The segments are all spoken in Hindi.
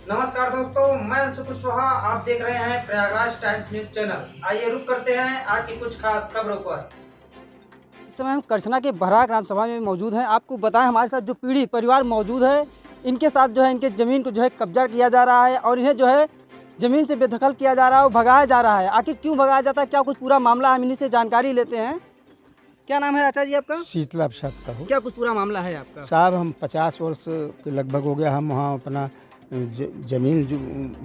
नमस्कार दोस्तों, मैं अंशु कुशवाहा। आप देख रहे हैं प्रयागराज टाइम्स न्यूज चैनल। आइए रुक करते हैं आज की कुछ खास खबरों पर। इस समय हम करछना के बहरा ग्राम सभा में मौजूद हैं। आपको बताएं, हमारे साथ जो पीड़ित परिवार मौजूद है, इनके साथ जो है इनके ज़मीन को जो है कब्जा किया जा रहा है और इन्हें जो है ज़मीन से बेदखल किया जा रहा है और भगाया जा रहा है। आखिर क्यों भगाया जाता है, क्या कुछ पूरा मामला, हम इन्हीं से जानकारी लेते हैं। क्या नाम है चाचा जी आपका? शीतला प्रसाद साहू। क्या कुछ पूरा मामला है आपका? साहब हम 50 वर्ष के लगभग हो गया, हम वहाँ अपना जमीन जो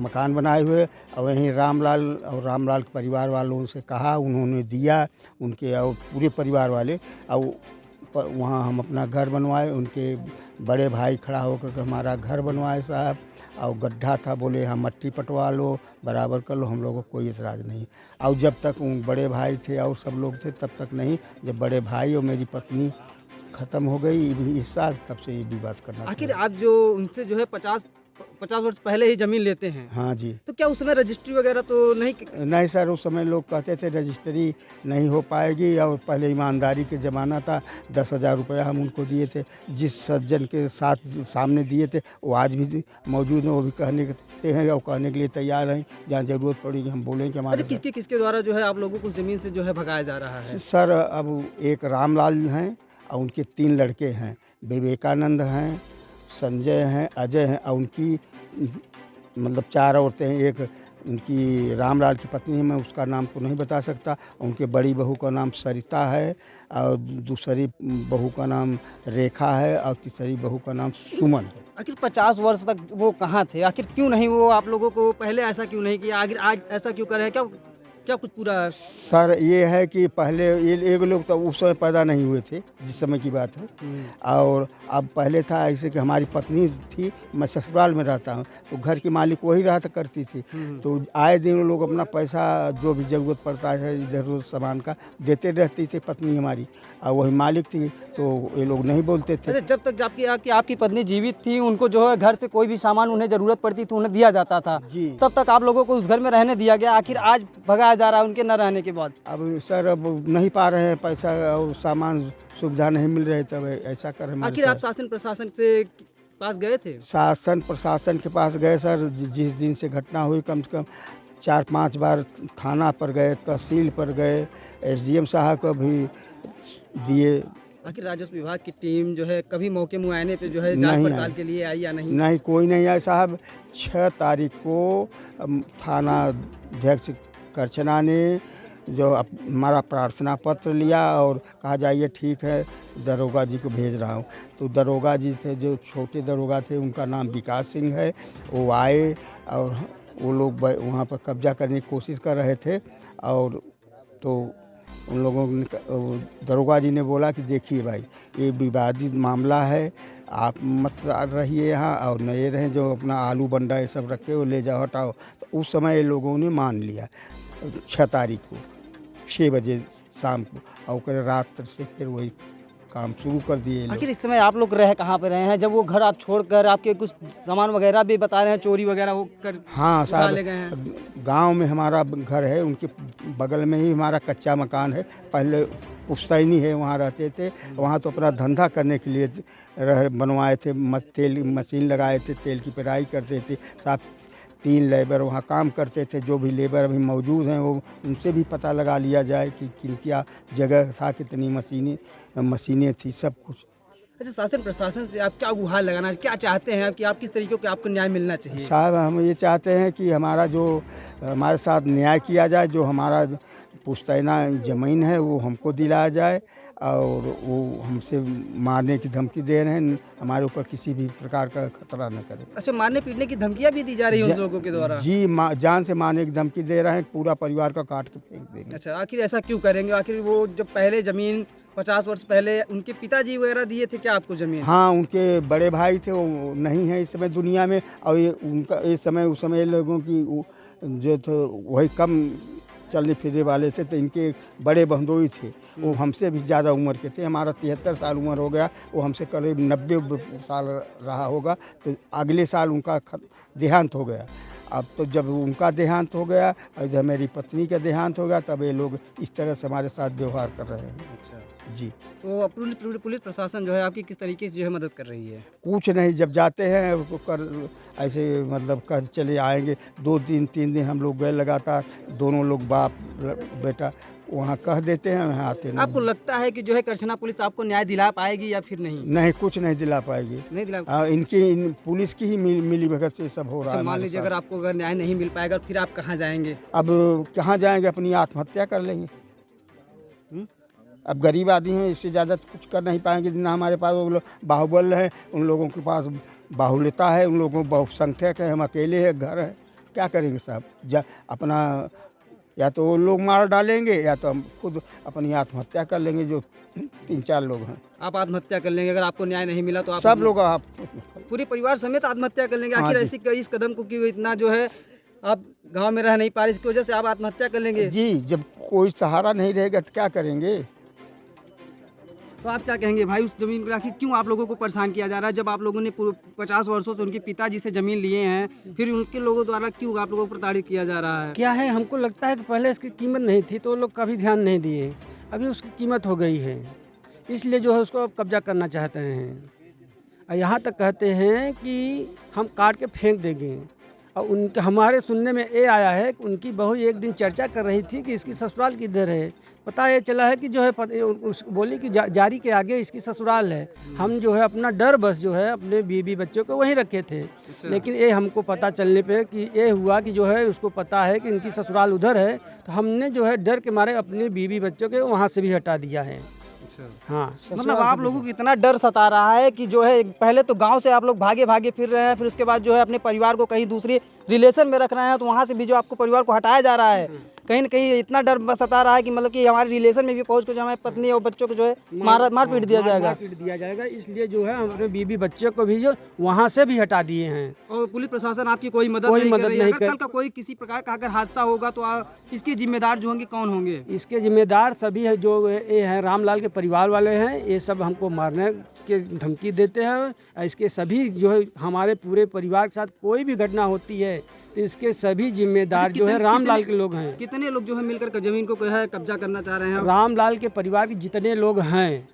मकान बनाए हुए और वहीं रामलाल के परिवार वालों से कहा, उन्होंने दिया, उनके और पूरे परिवार वाले, और वहाँ हम अपना घर बनवाए। उनके बड़े भाई खड़ा होकर के हमारा घर बनवाए साहब, और गड्ढा था, बोले हाँ मट्टी पटवा लो, बराबर कर लो, हम लोगों को कोई एतराज़ नहीं। और जब तक उन बड़े भाई थे और सब लोग थे तब तक नहीं, जब बड़े भाई और मेरी पत्नी ख़त्म हो गई इस साल, तब से ये विवाद करना। आखिर आप जो उनसे जो है 50 वर्ष पहले ही ज़मीन लेते हैं, हाँ जी। तो क्या उस समय रजिस्ट्री वगैरह तो नहीं सर, उस समय लोग कहते थे रजिस्ट्री नहीं हो पाएगी, और पहले ईमानदारी के ज़माना था। 10,000 रुपया हम उनको दिए थे, जिस सज्जन के साथ सामने दिए थे वो आज भी मौजूद हैं, वो भी कहते हैं और कहने के लिए तैयार हैं, जहाँ ज़रूरत पड़ेगी हम बोलेंगे हमारे। अच्छा, किसके द्वारा जो है आप लोगों को ज़मीन से जो है भगाया जा रहा है? सर अब एक रामलाल हैं और उनके 3 लड़के हैं, विवेकानंद हैं, संजय हैं, अजय हैं, और उनकी मतलब 4 औरतें हैं। एक उनकी रामलाल की पत्नी है, मैं उसका नाम तो नहीं बता सकता। उनके बड़ी बहू का नाम सरिता है, और दूसरी बहू का नाम रेखा है, और तीसरी बहू का नाम सुमन है। आखिर 50 वर्ष तक वो कहाँ थे? आखिर क्यों नहीं वो आप लोगों को पहले ऐसा क्यों नहीं किया, आखिर आज ऐसा क्यों कर रहे हैं? क्या कुछ पूरा? सर ये है कि पहले ये लोग तो उस समय पैदा नहीं हुए थे जिस समय की बात है, और अब पहले था ऐसे कि हमारी पत्नी थी, मैं ससुराल में रहता हूँ, तो घर की मालिक वही रहा करती थी। तो आए दिन वो लोग अपना पैसा जो भी ज़रूरत पड़ता है इधर सामान का देते रहती थी पत्नी हमारी, और वही मालिक थी, तो ये लोग नहीं बोलते थे। जब तक आपकी पत्नी जीवित थी, उनको जो है घर से कोई भी सामान उन्हें ज़रूरत पड़ती थी उन्हें दिया जाता था जी। तब तक आप लोगों को उस घर में रहने दिया गया, आखिर आज भगाया जा रहा है उनके न रहने के बाद? अब सर अब नहीं पा रहे हैं पैसा और सामान, सुविधा नहीं मिल रही, तब ऐसा कर रहे हैं। आखिर आप शासन प्रशासन से पास गए थे? शासन प्रशासन के पास गए सर, जिस दिन से घटना हुई कम से कम 4-5 बार थाना पर गए, तहसील पर गए, SDM साहब को भी दिए। आखिर राजस्व विभाग की टीम जो है कभी मौके मुआयने पे जो है जांच पड़ताल के लिए आई या नहीं? नहीं, कोई नहीं आया साहब। 6 तारीख को थाना अध्यक्ष करछना ने जो हमारा प्रार्थना पत्र लिया और कहा जाइए ठीक है, दरोगा जी को भेज रहा हूँ। तो दरोगा जी थे, जो छोटे दरोगा थे, उनका नाम विकास सिंह है, वो आए और वो लोग वहाँ पर कब्जा करने की कोशिश कर रहे थे, और तो उन लोगों ने दरोगा जी ने बोला कि देखिए भाई, ये विवादित मामला है, आप मत रहिए यहाँ, और नए रहें, जो अपना आलू बंडा ये सब रखे हो ले जाओ, हटाओ। तो उस समय ये लोगों ने मान लिया 6 तारीख को 6 बजे शाम को, और फिर रात से फिर वही काम शुरू कर दिए। आखिर इस समय आप लोग रह कहाँ पे रहे हैं, जब वो घर आप छोड़कर आपके कुछ सामान वगैरह भी बता रहे हैं चोरी वगैरह वो कर? हाँ साहब, ले गए हैं। गांव में हमारा घर है, उनके बगल में ही हमारा कच्चा मकान है, पहले पुश्तैनी है, वहाँ रहते थे। वहाँ तो अपना धंधा करने के लिए बनवाए थे, तेल मशीन लगाए थे, तेल की पेराई करते थे साहब। 3 लेबर वहाँ काम करते थे, जो भी लेबर अभी मौजूद हैं वो उनसे भी पता लगा लिया जाए कि किन क्या जगह था, कितनी मशीनें थी, सब कुछ। अच्छा, शासन प्रशासन से आप क्या गुहार लगाना, क्या चाहते हैं कि आप किस तरीके का आपको न्याय मिलना चाहिए? साहब हम ये चाहते हैं कि हमारे साथ न्याय किया जाए, जो हमारा पुश्तैना ज़मीन है वो हमको दिलाया जाए, और वो हमसे मारने की धमकी दे रहे हैं, हमारे ऊपर किसी भी प्रकार का खतरा न करें। अच्छा, मारने पीटने की धमकियां भी दी जा रही हैं उन लोगों के द्वारा? जी, जान से मारने की धमकी दे रहे हैं, पूरा परिवार का काट के फेंक देंगे। अच्छा, आखिर ऐसा क्यों करेंगे? आखिर वो जब पहले ज़मीन 50 वर्ष पहले उनके पिताजी वगैरह दिए थे क्या आपको ज़मीन? हाँ, उनके बड़े भाई थे, वो नहीं है इस समय दुनिया में, और ये उनका इस समय उस समय लोगों की जो थे वही कम चलने फिरने वाले थे, तो इनके बड़े बहनोई थे, वो हमसे भी ज़्यादा उम्र के थे। हमारा 73 साल उम्र हो गया, वो हमसे करीब 90 साल रहा होगा। तो अगले साल उनका देहांत हो गया। अब तो जब उनका देहांत हो गया और जब मेरी पत्नी का देहांत हो गया, तब ये लोग इस तरह से हमारे साथ व्यवहार कर रहे हैं। अच्छा। जी। तो पुलिस प्रशासन जो है आपकी किस तरीके से जो है मदद कर रही है? कुछ नहीं, जब जाते हैं वो कर ऐसे मतलब कर चले आएंगे। 2 दिन 3 दिन हम लोग गए लगातार, दोनों लोग बाप बेटा वहाँ कह देते हैं, वहाँ आते नहीं। आपको लगता है कि जो है करछना पुलिस आपको न्याय दिला पाएगी या फिर नहीं? नहीं, कुछ नहीं दिला पाएगी। नहीं दिला। इन पुलिस की ही मिली भगत से सब हो रहा अच्छा, है मान हमारे लीजिए साथ। अगर आपको अगर न्याय नहीं मिल पाएगा फिर आप कहाँ जाएंगे? अब कहाँ जाएंगे, अपनी आत्महत्या कर लेंगे। अब गरीब आदमी हैं, इससे ज़्यादा तो कुछ कर नहीं पाएंगे। ना हमारे पास वो लोग बाहुबल हैं, उन लोगों के पास बाहुल्यता है, उन लोगों को बहुसंख्यक है, हम अकेले हैं, घर है, क्या करेंगे साहब? अपना या तो वो लोग मार डालेंगे या तो हम खुद अपनी आत्महत्या कर लेंगे, जो 3-4 लोग हैं। आप आत्महत्या कर लेंगे अगर आपको न्याय नहीं मिला तो? आप सब लोग आप पूरे परिवार समेत आत्महत्या कर लेंगे? हाँ आखिर जी। ऐसी इस कदम को क्यों इतना जो है आप गांव में रह नहीं पा रहे, इसकी वजह से आप आत्महत्या कर लेंगे? जी, जब कोई सहारा नहीं रहेगा तो क्या करेंगे? तो आप क्या कहेंगे भाई, उस जमीन को आखिर क्यों आप लोगों को परेशान किया जा रहा है? जब आप लोगों ने 50 वर्षों से उनके पिताजी से जमीन लिए हैं, फिर उनके लोगों द्वारा क्यों आप लोगों को प्रताड़ित किया जा रहा है? क्या है, हमको लगता है कि पहले इसकी कीमत नहीं थी तो लोग कभी ध्यान नहीं दिए, अभी उसकी कीमत हो गई है, इसलिए जो है उसको अब कब्जा करना चाहते हैं। और यहाँ तक कहते हैं कि हम काट के फेंक देंगे। और उनके हमारे सुनने में ये आया है कि उनकी बहू एक दिन चर्चा कर रही थी कि इसकी ससुराल किधर है। पता ये चला है कि जो है बोली कि जारी के आगे इसकी ससुराल है। हम जो है अपना डर बस जो है अपने बीवी बच्चों को वहीं रखे थे। लेकिन ये हमको पता चलने पे कि ये हुआ कि जो है उसको पता है कि इनकी ससुराल उधर है, तो हमने जो है डर के मारे अपने बीवी बच्चों के वहाँ से भी हटा दिया है। हाँ, मतलब आप लोगों को इतना डर सता रहा है कि जो है पहले तो गांव से आप लोग भागे भागे फिर रहे हैं, फिर उसके बाद जो है अपने परिवार को कहीं दूसरी रिलेशन में रख रहे हैं, तो वहाँ से भी जो आपको परिवार को हटाया जा रहा है। कहीं न कहीं इतना डर सता रहा है कि मतलब कि हमारे रिलेशन में भी पहुँच कर जो हमारी पत्नी और बच्चों को जो है मार पीट दिया जाएगा। इसलिए जो है हमारे बीवी बच्चों को भी जो वहाँ से भी हटा दिए हैं। और पुलिस प्रशासन आपकी कोई मदद नहीं कर रही है। अगर कल का कोई किसी प्रकार का अगर हादसा होगा तो इसके जिम्मेदार जो होंगे कौन होंगे? इसके जिम्मेदार सभी है जो ये हैं, रामलाल के परिवार वाले हैं, ये सब हमको मारने के धमकी देते हैं। इसके सभी जो है हमारे पूरे परिवार के साथ कोई भी घटना होती है तो इसके सभी जिम्मेदार जो है रामलाल के लोग हैं। कितने लोग जो है मिलकर जमीन को है कब्जा करना चाह रहे हैं? रामलाल के परिवार के जितने लोग हैं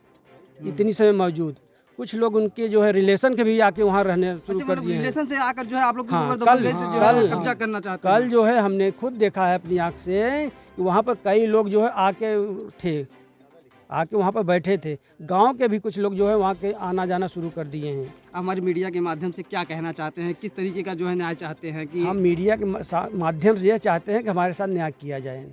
इतनी समय मौजूद, कुछ लोग उनके जो है रिलेशन के भी आके वहाँ रहने शुरू कर दिए हैं। रिलेशन से आकर जो है आप लोग हाँ, कब्जा करना चाहते हैं। कल जो है हमने खुद देखा है अपनी आँख से कि वहाँ पर कई लोग जो है आके वहाँ पर बैठे थे। गांव के भी कुछ लोग जो है वहाँ के आना जाना शुरू कर दिए हैं। हमारी मीडिया के माध्यम से क्या कहना चाहते हैं, किस तरीके का जो है न्याय चाहते हैं? कि हम मीडिया के माध्यम से यह चाहते हैं कि हमारे साथ न्याय किया जाए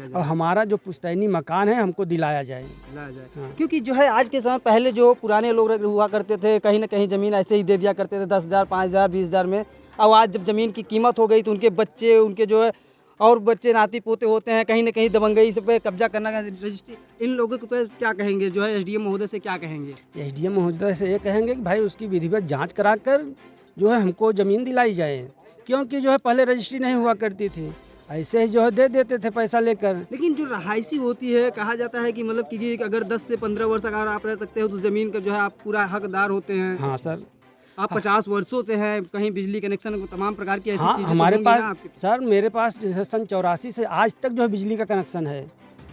और हमारा जो पुश्तैनी मकान है हमको दिलाया जाए। हाँ। क्योंकि जो है आज के समय पहले जो पुराने लोग हुआ करते थे, कहीं ना कहीं ज़मीन ऐसे ही दे दिया करते थे 10,000, 5,000, 20,000 में। अब आज जब ज़मीन की कीमत हो गई तो उनके बच्चे, उनके जो है और बच्चे नाती पोते होते हैं, कहीं ना कहीं दबंगई से पे कब्जा करना का रजिस्ट्री, इन लोगों के पे क्या कहेंगे? जो है एसडीएम महोदय से क्या कहेंगे? एसडीएम महोदय से ये कहेंगे कि भाई उसकी विधिवत जांच कराकर जो है हमको ज़मीन दिलाई जाए, क्योंकि जो है पहले रजिस्ट्री नहीं हुआ करती थी, ऐसे ही जो है दे देते थे पैसा लेकर। लेकिन जो रहायशी होती है, कहा जाता है कि मतलब कि अगर 10 से 15 वर्ष अगर आप रह सकते हो तो ज़मीन का जो है आप पूरा हकदार होते हैं। हाँ सर, आप 50 वर्षों से हैं, कहीं बिजली कनेक्शन तमाम प्रकार की ऐसी चीजें हमारे तो पास सर, मेरे पास सन 84 से आज तक जो है बिजली का कनेक्शन है,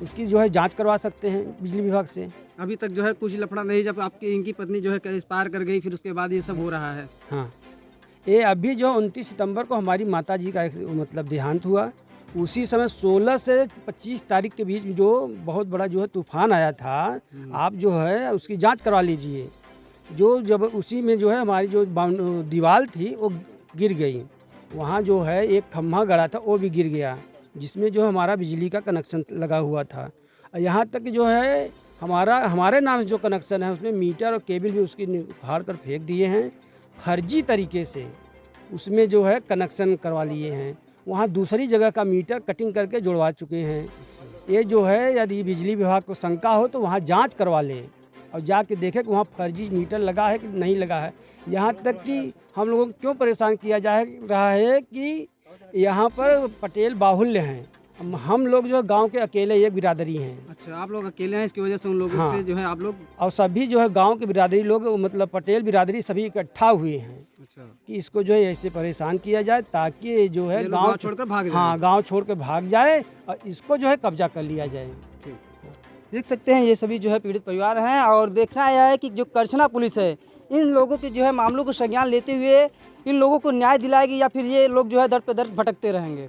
उसकी जो है जांच करवा सकते हैं बिजली विभाग से। अभी तक जो है कुछ लफड़ा नहीं, जब आपकी इनकी पत्नी जो है एक्सपायर कर गई फिर उसके बाद ये सब हो रहा है। हाँ, ये अभी जो 29 सितंबर को हमारी माता जी का मतलब देहांत हुआ, उसी समय 16 से 25 तारीख के बीच जो बहुत बड़ा जो है तूफान आया था, आप जो है उसकी जाँच करवा लीजिए। जो जब उसी में जो है हमारी जो दीवार थी वो गिर गई, वहाँ जो है एक खम्भा गड़ा था वो भी गिर गया, जिसमें जो हमारा बिजली का कनेक्शन लगा हुआ था। यहाँ तक जो है हमारे नाम से जो कनेक्शन है उसमें मीटर और केबल भी उसकी उखाड़ कर फेंक दिए हैं, फर्जी तरीके से उसमें जो है कनेक्शन करवा लिए हैं। वहाँ दूसरी जगह का मीटर कटिंग करके जुड़वा चुके हैं। ये जो है यदि बिजली विभाग को शंका हो तो वहाँ जाँच करवा लें और जाके देखें कि वहाँ फर्जी मीटर लगा है कि नहीं लगा है। यहाँ तक कि हम लोगों को क्यों परेशान किया जा रहा है कि यहाँ पर पटेल बाहुल्य हैं, हम लोग जो गांव के अकेले एक बिरादरी हैं। अच्छा, आप लोग अकेले हैं, इसकी वजह से उन लोगों से जो है आप लोग और सभी जो है गांव के बिरादरी लोग मतलब पटेल बिरादरी सभी इकट्ठा हुए हैं। अच्छा, कि इसको जो है ऐसे परेशान किया जाए ताकि जो है गाँव छोड़कर भाग जाए। हाँ, गाँव छोड़ कर भाग जाए और इसको जो है कब्जा कर लिया जाए। देख सकते हैं ये सभी जो है पीड़ित परिवार हैं और देखना यह है कि जो करछना पुलिस है इन लोगों के जो है मामलों को संज्ञान लेते हुए इन लोगों को न्याय दिलाएगी या फिर ये लोग जो है दर पे दर भटकते रहेंगे।